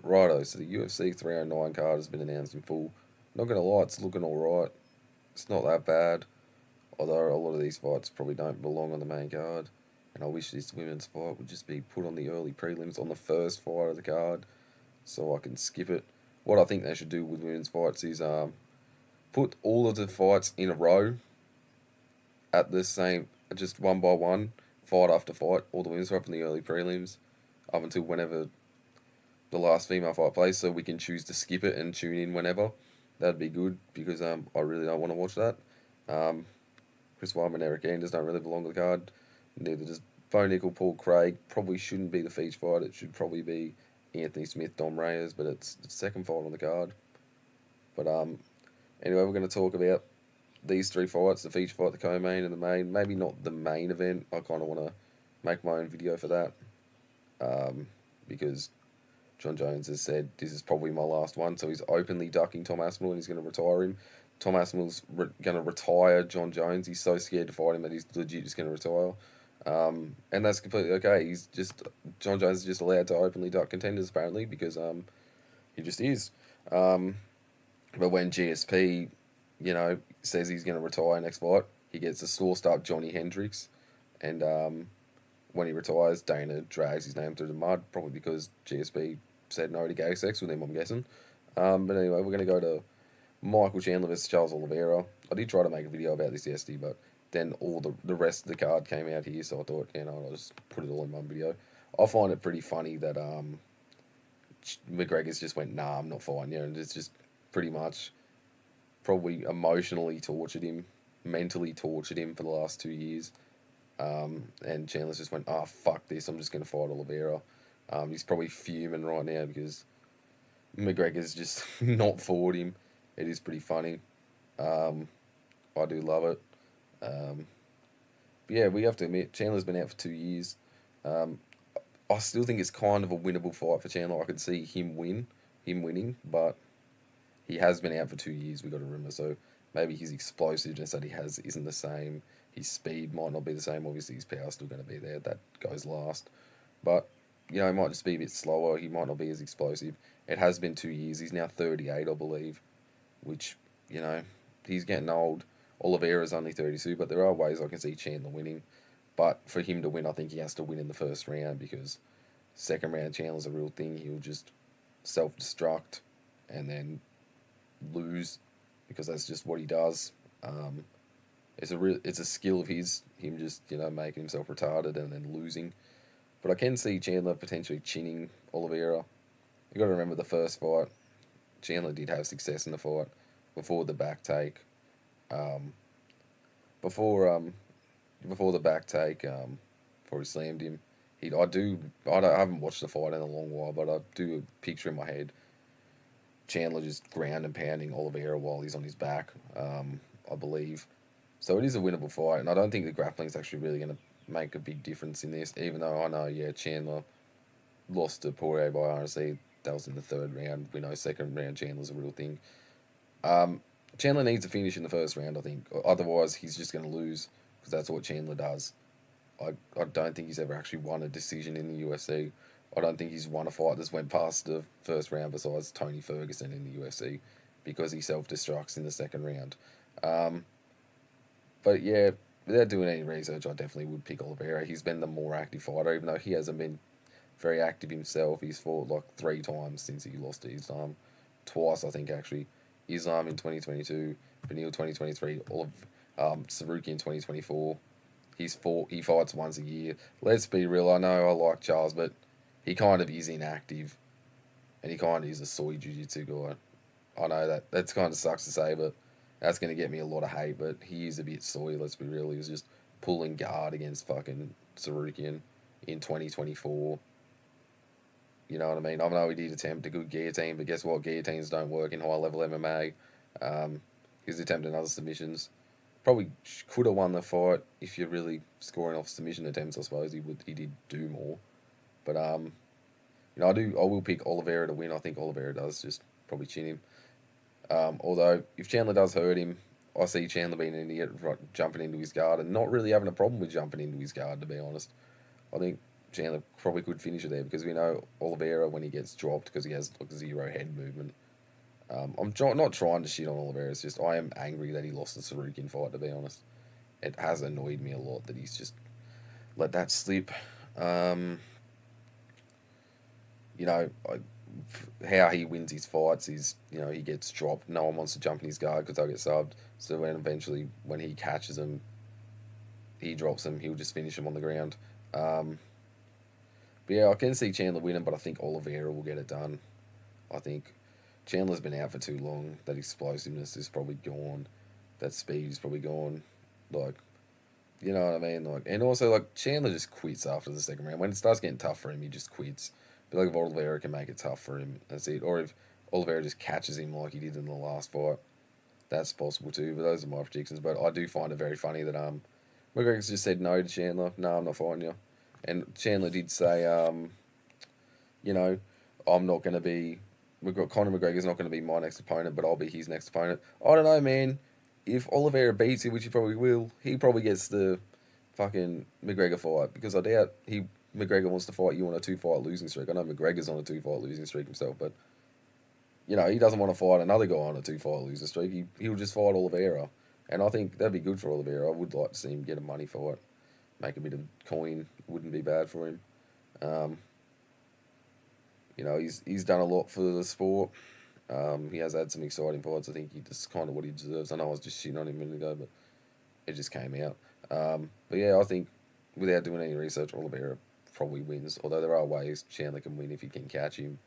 Righto, so the UFC 309 card has been announced in full. Not gonna lie, it's looking alright. It's not that bad, although a lot of these fights probably don't belong on the main card. And I wish this women's fight would just be put on the early prelims on the first fight of the card so I can skip it. What I think they should do with women's fights is put all of the fights in a row at the same, just one by one, fight after fight, all the women's fight from the early prelims up until whenever the last female fight plays, so we can choose to skip it and tune in whenever. That'd be good because I really don't want to watch that. Um, Chris Weidman, Eric Anders don't really belong to the card. Neither does Bo Nickel, Paul Craig. Probably shouldn't be the feature fight. It should probably be Anthony Smith, Dom Reyes, but it's the second fight on the card. But anyway, we're going to talk about these three fights: the feature fight, the co-main, and the main. Maybe not the main event. I kind of want to make my own video for that because John Jones has said this is probably my last one, so he's openly ducking Tom Aspinall and he's going to retire him. Tom Aspinall's going to retire John Jones. He's so scared to fight him that he's legit just going to retire. And that's completely okay. He's just John Jones is just allowed to openly duck contenders apparently because he just is. Um, but when GSP, says he's going to retire next fight, he gets a sourced up Johnny Hendricks, and when he retires, Dana drags his name through the mud, probably because GSP said no to gay sex with him, I'm guessing. But anyway, we're going to go to Michael Chandler versus Charles Oliveira. I did try to make a video about this yesterday, but then all the rest of the card came out here, so I thought, I'll just put it all in one video. I find it pretty funny that McGregor's just went, nah, I'm not fighting you, and it's just pretty much probably emotionally tortured him, mentally tortured him for the last 2 years. And Chandler's just went, oh, fuck this, I'm just going to fight Oliveira. He's probably fuming right now because McGregor's just not fought him. It is pretty funny. Um, I do love it. Um, but yeah, we have to admit, Chandler's been out for 2 years. Um, I still think it's kind of a winnable fight for Chandler. I could see him winning, but he has been out for 2 years, we got to remember. So maybe his explosiveness that he has isn't the same. His speed might not be the same. Obviously, his power's still going to be there. That goes last. But, he might just be a bit slower. He might not be as explosive. It has been 2 years. He's now 38, I believe, which, he's getting old. Oliveira's only 32, but there are ways I can see Chandler winning. But for him to win, I think he has to win in the first round because second round Chandler's a real thing. He'll just self destruct and then lose because that's just what he does. It's a skill of his, him just making himself retarded and then losing. But I can see Chandler potentially chinning Oliveira. You got to remember the first fight. Chandler did have success in the fight before the back take. Um, before before the back take, before he slammed him, I haven't watched the fight in a long while, but I do picture in my head Chandler just ground and pounding Oliveira while he's on his back. I believe. So it is a winnable fight, and I don't think the grappling is actually really going to make a big difference in this. Even though I know, yeah, Chandler lost to Poirier by RNC. That was in the third round. We know second round Chandler's a real thing. Um, Chandler needs to finish in the first round, I think. Otherwise, he's just going to lose because that's what Chandler does. I don't think he's ever actually won a decision in the UFC. I don't think he's won a fight that's went past the first round besides Tony Ferguson in the UFC because he self-destructs in the second round. Um, but yeah, without doing any research, I definitely would pick Oliveira. He's been the more active fighter, even though he hasn't been very active himself. He's fought like 3 times since he lost to Islam. Twice, I think, actually. Islam in 2022, Beneil 2023, Saruki in 2024. He fights once a year. Let's be real, I know I like Charles, but he kind of is inactive. And he kind of is a soy jiu-jitsu guy. I know that's kind of sucks to say, but that's going to get me a lot of hate. But he is a bit soy, let's be real. He was just pulling guard against fucking Sarukian in 2024. You know what I mean? I know he did attempt a good guillotine, but guess what? Guillotines don't work in high level MMA. He's attempting other submissions. Probably could have won the fight if you're really scoring off submission attempts. I suppose he did do more, but I will pick Oliveira to win. I think Oliveira does just probably chin him. Although if Chandler does hurt him, I see Chandler being an idiot, jumping into his guard and not really having a problem with jumping into his guard. To be honest, I think Chandler probably could finish it there because we know Oliveira when he gets dropped because he has like zero head movement. Not trying to shit on Oliveira. It's just I am angry that he lost the Sarukian fight. To be honest, it has annoyed me a lot that he's just let that slip. Um, you know, how he wins his fights is, he gets dropped. No one wants to jump in his guard because they'll get subbed. So when eventually, when he catches him, he drops him. He'll just finish him on the ground. Um, but yeah, I can see Chandler winning, but I think Oliveira will get it done. I think Chandler's been out for too long. That explosiveness is probably gone. That speed is probably gone. Like, you know what I mean? Like, and also like Chandler just quits after the second round. When it starts getting tough for him, he just quits. But like if Oliveira can make it tough for him, that's it. Or if Oliveira just catches him like he did in the last fight, that's possible too. But those are my predictions. But I do find it very funny that McGregor's just said no to Chandler. No, I'm not fighting you. And Chandler did say, you know, I'm not going to be. Conor McGregor's not going to be my next opponent, but I'll be his next opponent. I don't know, man. If Oliveira beats him, which he probably will, he probably gets the fucking McGregor fight because I doubt McGregor wants to fight you on a 2-fight losing streak. I know McGregor's on a 2-fight losing streak himself, but he doesn't want to fight another guy on a 2-fight losing streak. He'll just fight Oliveira, and I think that'd be good for Oliveira. I would like to see him get a money fight, make a bit of coin. Wouldn't be bad for him. Um, he's done a lot for the sport. He has had some exciting fights. I think he just kind of what he deserves. I know I was just shitting on him a minute ago, but it just came out. But yeah, I think without doing any research, Oliveira probably wins. Although there are ways Chandler can win if he can catch him.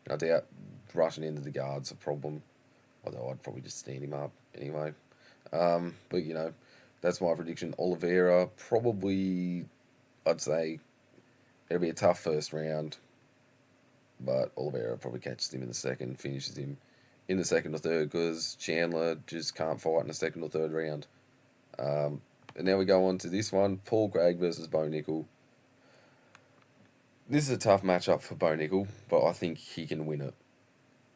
I doubt rushing into the guard's a problem. Although I'd probably just stand him up anyway. But that's my prediction. Oliveira probably, I'd say, it'll be a tough first round. But Oliveira probably catches him in the second, finishes him in the second or third because Chandler just can't fight in the second or third round. And now we go on to this one, Paul Craig versus Bo Nickel. This is a tough matchup for Bo Nickel, but I think he can win it.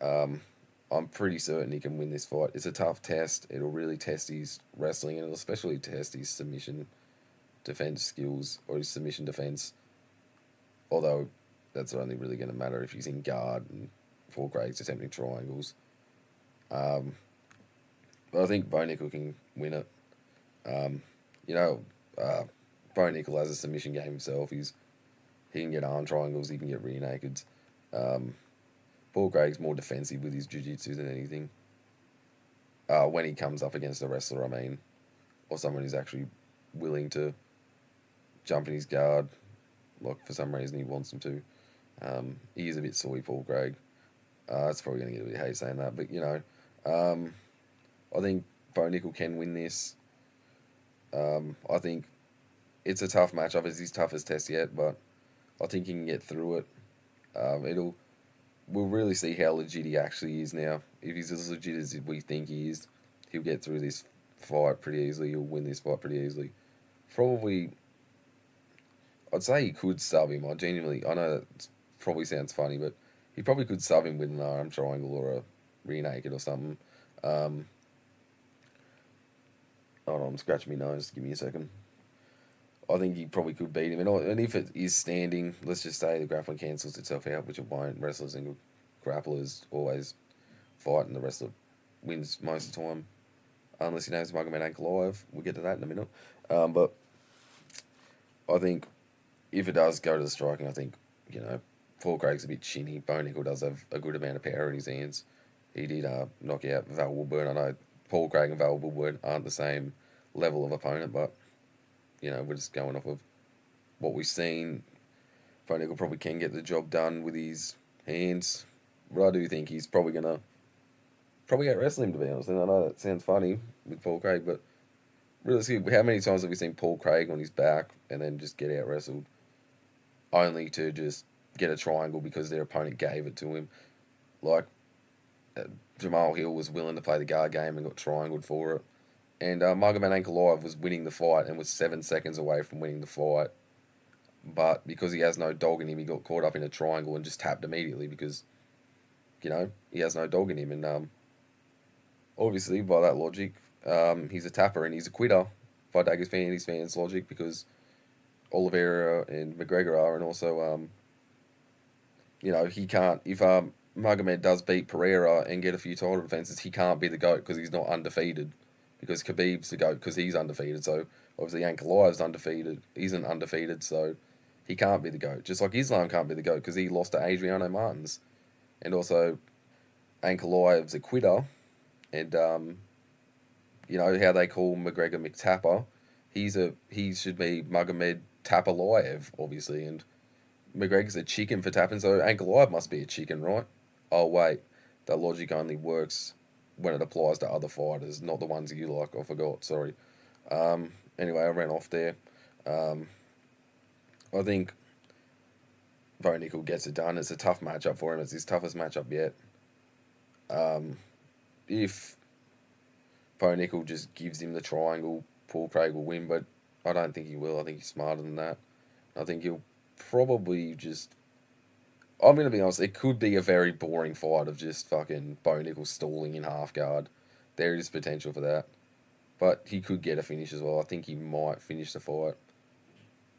I'm pretty certain he can win this fight. It's a tough test. It'll really test his wrestling, and it'll especially test his submission defense skills or his submission defense. Although that's only really going to matter if he's in guard and Paul Craig's attempting triangles. But I think Bo Nickel can win it. You know, Bo Nickel has a submission game himself. He can get arm triangles. He can get rear nakeds. Paul Craig's more defensive with his jiu-jitsu than anything. When he comes up against a wrestler, I mean, or someone who's actually willing to jump in his guard, like for some reason he wants him to. He is a bit soy, Paul Craig. It's probably going to get a bit of hate saying that, but I think Bo Nickel can win this. I think it's a tough matchup. It's his toughest test yet, but I think he can get through it. We'll really see how legit he actually is now. If he's as legit as we think he is, he'll get through this fight pretty easily. He'll win this fight pretty easily. Probably, I'd say he could sub him. I know that probably sounds funny, but he probably could sub him with an arm triangle or a rear naked or something. Hold on, I'm scratching my nose. Give me a second. I think he probably could beat him. And if it is standing, let's just say the grappling cancels itself out, which it won't. Wrestlers and grapplers always fight, and the wrestler wins most of the time. Unless he knows Magomed ain't alive. We'll get to that in a minute. But I think if it does go to the striking, I think, Paul Craig's a bit chinny. Bo Nickel does have a good amount of power in his hands. He did knock out Val Woodburn. I know Paul Craig and Val Woodburn aren't the same level of opponent, but we're just going off of what we've seen. Bo Nickel probably can get the job done with his hands, but I do think he's probably going to out wrestle him, to be honest. And I know that sounds funny with Paul Craig, but realistically, how many times have we seen Paul Craig on his back and then just get out wrestled, only to just get a triangle because their opponent gave it to him? Like, Jamal Hill was willing to play the guard game and got triangled for it. And Magomed Ankalaev was winning the fight and was 7 seconds away from winning the fight. But because he has no dog in him, he got caught up in a triangle and just tapped immediately because, he has no dog in him. And obviously, by that logic, he's a tapper and he's a quitter. By Dagger's fans logic, because Oliveira and McGregor are, and also he can't if Magomed does beat Pereira and get a few title defenses, he can't be the GOAT because he's not undefeated. Because Khabib's the GOAT because he's undefeated. So obviously Ankalaev's undefeated. Isn't undefeated, so he can't be the GOAT. Just like Islam can't be the GOAT because he lost to Adriano Martins, and also Ankalaev's a quitter, and how they call McGregor McTapper. He should be Magomed Tapalaev, obviously, and McGregor's a chicken for tapping, so Ankalaev must be a chicken, right? Oh wait, that logic only works when it applies to other fighters, not the ones you like. I forgot. Sorry. Anyway, I ran off there. Um, I think Bo Nickel gets it done. It's a tough matchup for him. It's his toughest matchup yet. If Bo Nickel just gives him the triangle, Paul Craig will win, but I don't think he will. I think he's smarter than that. I think he'll probably just. I'm going to be honest, it could be a very boring fight of just fucking Bo Nickel stalling in half guard. There is potential for that. But he could get a finish as well. I think he might finish the fight.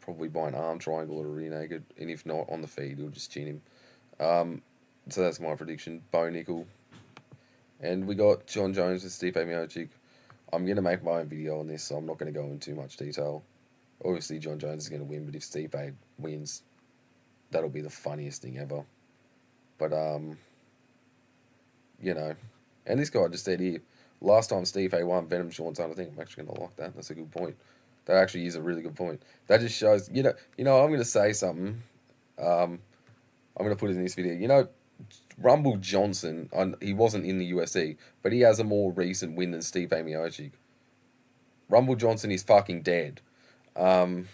Probably by an arm triangle or a rear naked. And if not, on the feed, he'll just chin him. So that's my prediction. Bo Nickel. And we got John Jones and Stipe Miocic. I'm going to make my own video on this, so I'm not going to go into too much detail. Obviously, John Jones is going to win, but if Stipe wins, that'll be the funniest thing ever. But, and this guy just said here, last time Stipe won, Venom Sean Son. I think I'm actually going to like that. That's a good point. That actually is a really good point. That just shows, I'm going to say something. I'm going to put it in this video. Rumble Johnson, he wasn't in the UFC, but he has a more recent win than Stipe Miocic. Rumble Johnson is fucking dead. But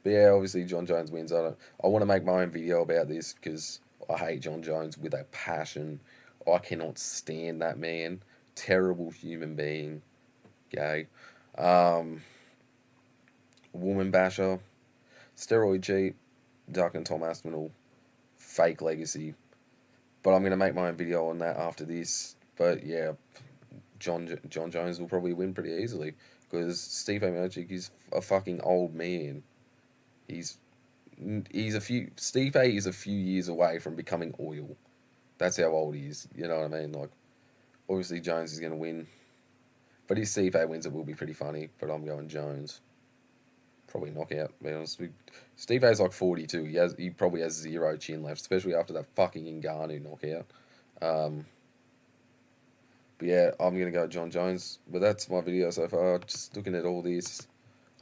yeah, obviously John Jones wins. I want to make my own video about this because I hate John Jones with a passion. I cannot stand that man. Terrible human being. Gay. Woman basher. Steroid cheat. Duck and Tom Aspinall. Fake legacy. But I'm going to make my own video on that after this. But yeah, John Jones will probably win pretty easily because Stipe Miocic is a fucking old man. Stipe is a few years away from becoming oil. That's how old he is. You know what I mean? Like, obviously Jones is going to win. But if Stipe wins, it will be pretty funny. But I'm going Jones. Probably knockout, to be honest. Stipe's like 42. He probably has zero chin left, especially after that fucking Ngannou knockout. But yeah, I'm going to go John Jones. But that's my video so far. Just looking at all this.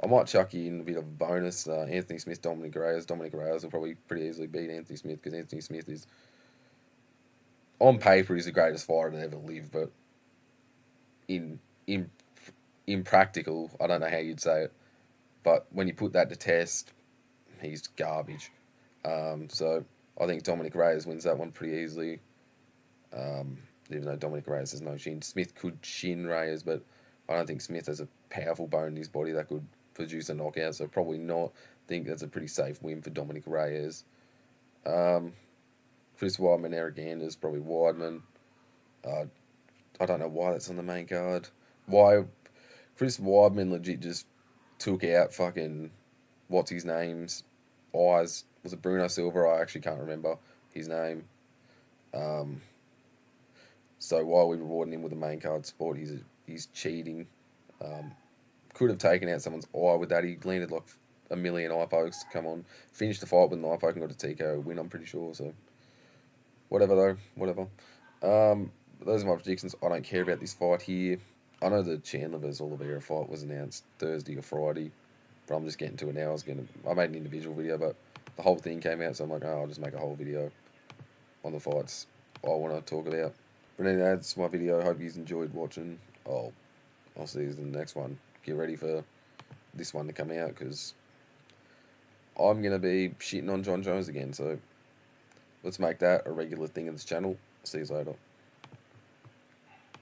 I might chuck you in a bit of a bonus. Anthony Smith, Dominic Reyes. Dominic Reyes will probably pretty easily beat Anthony Smith because Anthony Smith is, on paper, he's the greatest fighter to ever live. But in practical, I don't know how you'd say it. But when you put that to test, he's garbage. So I think Dominic Reyes wins that one pretty easily. Even though Dominic Reyes has no chin. Smith could chin Reyes, but I don't think Smith has a powerful bone in his body that could produce a knockout. So probably not. I think that's a pretty safe win for Dominic Reyes. Chris Weidman, Eric Anders, probably Weidman. I don't know why that's on the main card. Why Chris Weidman legit just took out fucking what's his name's eyes. Was it Bruno Silva? I actually can't remember his name. So why are we rewarding him with a main card spot? He's cheating. Could have taken out someone's eye with that. He landed like a million eye pokes. Come on, finished the fight with an eye poke and got a TKO win. I'm pretty sure. So whatever though, whatever. Those are my predictions. I don't care about this fight here. I know the Chandler vs Oliveira fight was announced Thursday or Friday, but I'm just getting to it now. I made an individual video, but the whole thing came out, so I'm like, I'll just make a whole video on the fights I want to talk about. But anyway, that's my video. I hope you enjoyed watching. I'll see you in the next one. Get ready for this one to come out because I'm going to be shitting on John Jones again. So let's make that a regular thing in this channel. See you later.